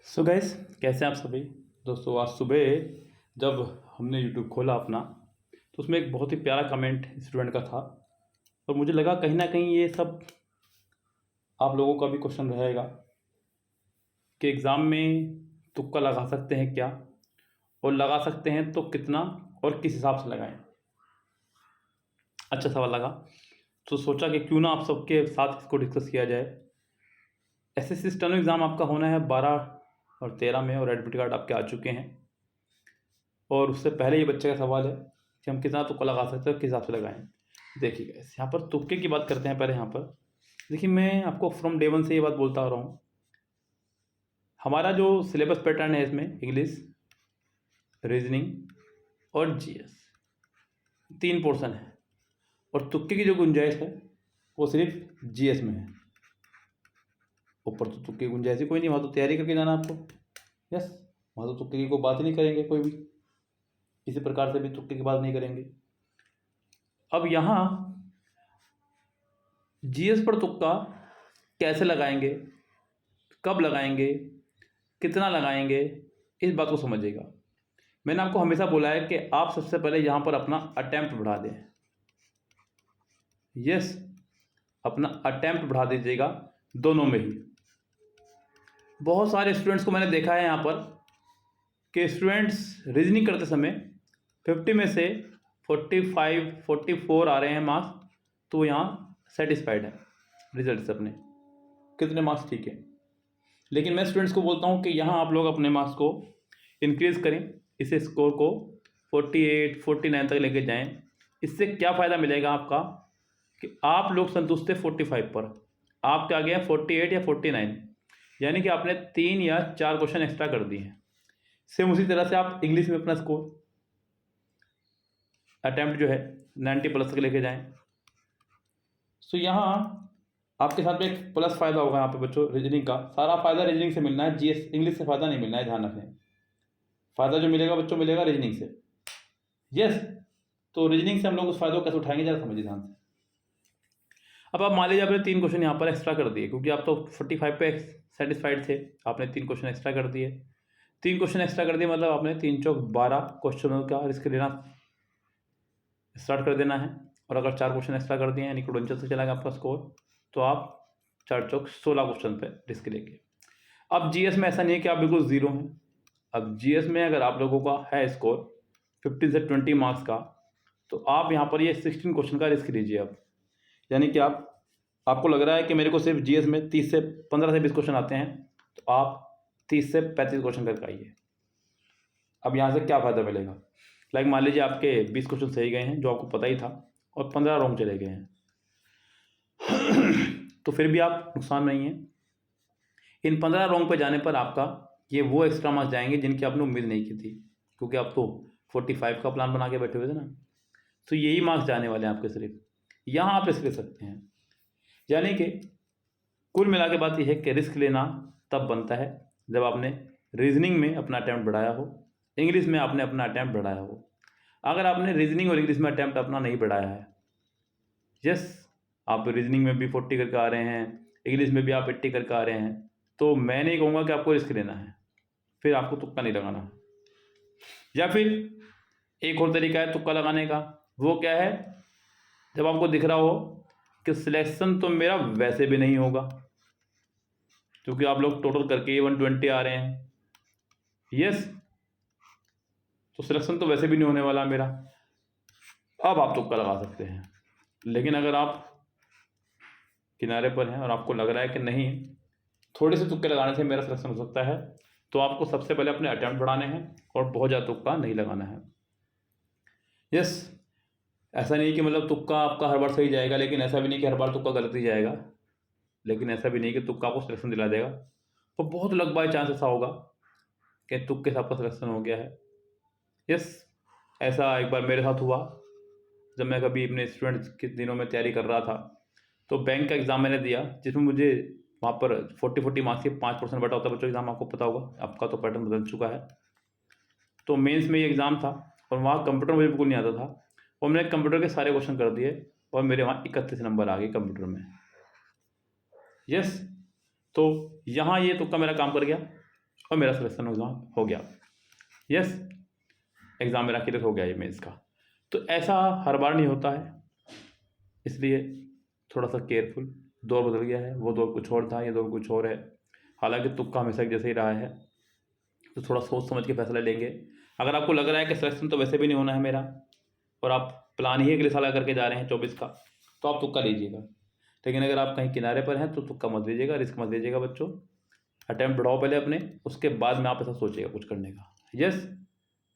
So guys, कैसे हैं आप सभी दोस्तों। आज सुबह जब हमने यूट्यूब खोला अपना, तो उसमें एक बहुत ही प्यारा कमेंट स्टूडेंट का था और मुझे लगा कहीं ना कहीं ये सब आप लोगों का भी क्वेश्चन रहेगा कि एग्ज़ाम में तुक्का लगा सकते हैं क्या, और लगा सकते हैं तो कितना और किस हिसाब से लगाएं। अच्छा सवाल लगा, तो सोचा कि क्यों ना आप सबके साथ इसको डिस्कस किया जाए। एसएससी स्टेनो एग्ज़ाम आपका होना है 12 और 13 में, और एडमिट कार्ड आपके आ चुके हैं। और उससे पहले ये बच्चे का सवाल है कि हम कितना तुक्का लगा सकते हैं, किस हिसाब से लगाएं। देखिए गाइस, यहाँ पर तुक्के की बात करते हैं। पहले यहाँ पर देखिए, मैं आपको फ्रॉम डे वन से ये बात बोलता आ रहा हूँ, हमारा जो सिलेबस पैटर्न है इसमें इंग्लिश, रीजनिंग और जीएस 3 पोर्शन है, और तुक्के की जो गुंजाइश है वो सिर्फ जीएस में है। ऊपर तो तुक्के की गुंजाइश ही कोई नहीं, वहाँ तो तैयारी करके जाना आपको। यस, वहाँ तो तुक्के की कोई बात ही नहीं करेंगे, कोई भी किसी प्रकार से भी तुक्के की बात नहीं करेंगे। अब यहाँ जीएस पर तुक्का कैसे लगाएंगे, कब लगाएंगे, कितना लगाएंगे, इस बात को समझिएगा। मैंने आपको हमेशा बोला है कि आप सबसे पहले यहाँ पर अपना अटेम्प्ट बढ़ा दें। यस, अपना अटेम्प्ट बढ़ा दीजिएगा, दोनों में ही। बहुत सारे स्टूडेंट्स को मैंने देखा है यहाँ पर कि स्टूडेंट्स रीजनिंग करते समय 50 में से 45, 44 आ रहे हैं मार्क्स, तो यहाँ सेटिस्फाइड है रिजल्ट से अपने, कितने मार्क्स ठीक है। लेकिन मैं स्टूडेंट्स को बोलता हूँ कि यहाँ आप लोग अपने मार्क्स को इंक्रीज़ करें, इसे स्कोर को 48, 49 तक लेके जाएं। इससे क्या फ़ायदा मिलेगा आपका कि आप लोग संतुष्ट थे 45 पर, आपके आ गए 48 या 49, यानी कि आपने 3 या 4 क्वेश्चन एक्स्ट्रा कर दिए हैं। सेम उसी तरह से आप इंग्लिश में अपना स्कोर अटैम्प्ट जो है 90 प्लस तक लेके जाएं। सो यहाँ आपके साथ में एक प्लस फ़ायदा होगा यहाँ पे बच्चों, रीजनिंग का सारा फ़ायदा रीजनिंग से मिलना है, जीएस इंग्लिश से फ़ायदा नहीं मिलना है, ध्यान रखें। फ़ायदा जो मिलेगा बच्चों, मिलेगा रीजनिंग से। यस, तो रीजनिंग से हम लोग उस फायदे को कैसे उठाएंगे, जरा समझिए ध्यान से। अब आप मान लीजिए आपने 3 क्वेश्चन यहाँ पर एक्स्ट्रा कर दिए, क्योंकि आप तो 45 पे सेटिस्फाइड थे, आपने 3 क्वेश्चन एक्स्ट्रा कर दिए। 3 क्वेश्चन एक्स्ट्रा कर दिए मतलब आपने 3 चौक 12 क्वेश्चनों का रिस्क लेना स्टार्ट कर देना है। और अगर 4 क्वेश्चन एक्स्ट्रा कर दिए यानी कि 49 तक चला गया आपका स्कोर, तो आप 4 चौक 16 क्वेश्चन पे रिस्क लेंगे। अब जीएस में ऐसा नहीं है कि आप बिल्कुल ज़ीरो हैं। अब जीएस में अगर आप लोगों का है स्कोर 15 से 20 मार्क्स का, तो आप यहाँ पर ये 16 क्वेश्चन का रिस्क लीजिए। अब यानी कि आपको लग रहा है कि मेरे को सिर्फ जीएस में 15 से 20 क्वेश्चन आते हैं, तो आप 30 से 35 क्वेश्चन करके आइए। अब यहाँ से क्या फ़ायदा मिलेगा, लाइक मान लीजिए आपके 20 क्वेश्चन सही गए हैं जो आपको पता ही था, और 15 रॉन्ग चले गए हैं तो फिर भी आप नुकसान नहीं है। इन 15 रॉन्ग पे जाने पर आपका ये वो एक्स्ट्रा मार्क्स जाएंगे जिनकी आपने उम्मीद नहीं की थी, क्योंकि आप तो 45 का प्लान बना के बैठे हुए थे ना। तो यही मार्क्स जाने वाले हैं आपके सिर्फ, यहाँ आप रिस्क ले सकते हैं। यानी कि कुल मिला के बात यह है कि रिस्क लेना तब बनता है जब आपने रीजनिंग में अपना अटैम्प्ट बढ़ाया हो, इंग्लिश में आपने अपना अटैम्प्ट बढ़ाया हो। अगर आपने रीजनिंग और इंग्लिश में अटैम्प्ट अपना नहीं बढ़ाया है, यस, आप रीजनिंग में भी 40 करके आ रहे हैं, इंग्लिश में भी आप 80 करके आ रहे हैं, तो मैं नहीं कहूँगा कि आपको रिस्क लेना है, फिर आपको तुक्का नहीं लगाना। या फिर एक और तरीका है तुक्का लगाने का, वो क्या है, जब आपको दिख रहा हो कि सिलेक्शन तो मेरा वैसे भी नहीं होगा, क्योंकि आप लोग टोटल करके 120 आ रहे हैं, यस, तो सिलेक्शन तो वैसे भी नहीं होने वाला मेरा। अब आप तुक्का लगा सकते हैं। लेकिन अगर आप किनारे पर हैं और आपको लग रहा है कि नहीं, थोड़े से तुक्के लगाने से मेरा सिलेक्शन हो सकता है, तो आपको सबसे पहले अपने अटैम्प्ट बढ़ाने हैं और बहुत ज़्यादा तुक्का नहीं लगाना है। यस, ऐसा नहीं कि मतलब तुक्का आपका हर बार सही जाएगा, लेकिन ऐसा भी नहीं कि हर बार तुक्का गलत ही जाएगा, लेकिन ऐसा भी नहीं कि तुक्का आपको सिलेक्शन दिला देगा। तो बहुत लग बाई चांस ऐसा होगा कि तुक्के से आपका सिलेक्शन हो गया है। यस, ऐसा एक बार मेरे साथ हुआ, जब मैं कभी अपने स्टूडेंट्स के दिनों में तैयारी कर रहा था, तो बैंक का एग्ज़ाम मैंने दिया, जिसमें मुझे वहाँ पर 40 मार्क्स के 5% बटा होता है बच्चों एग्ज़ाम, आपको पता होगा, आपका तो पैटर्न बदल चुका है। तो मेंस में ये एग्ज़ाम था और वहाँ कंप्यूटर मुझे बिल्कुल नहीं आता था, और मैंने कंप्यूटर के सारे क्वेश्चन कर दिए और मेरे वहाँ 31 नंबर आ गए कंप्यूटर में। यस, तो यहाँ ये तुक्का मेरा काम कर गया और मेरा सिलेक्शन एग्ज़ाम हो गया। यस, एग्ज़ाम मेरा क्लियर हो गया ये मेंस का। तो ऐसा हर बार नहीं होता है, इसलिए थोड़ा सा केयरफुल। दौर बदल गया है, वो दौर कुछ और था, ये दौर कुछ और है। हालांकि तुक्का हमेशा एक जैसे ही रहा है, तो थोड़ा सोच समझ के फैसला लेंगे। अगर आपको लग रहा है कि सिलेक्शन तो वैसे भी नहीं होना है मेरा, और आप प्लान ही अगले साल का करके जा रहे हैं 24 का, तो आप तुक्का लीजिएगा। लेकिन अगर आप कहीं किनारे पर हैं तो तुक्का मत लीजिएगा, रिस्क मत लीजिएगा बच्चों। अटैम्प्ट बढ़ाओ पहले अपने, उसके बाद में आप ऐसा सोचिएगा कुछ करने का। यस,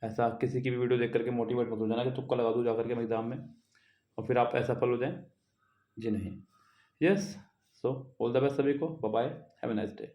ऐसा किसी की भी वीडियो देख करके मोटिवेट मत हो जाना कि तुक्का लगा दूँ जा करके मैं एग्ज़ाम में, और फिर आप असफल हो जाएं। जी नहीं। Yes, so all the best सभी को। Bye bye, have a nice day.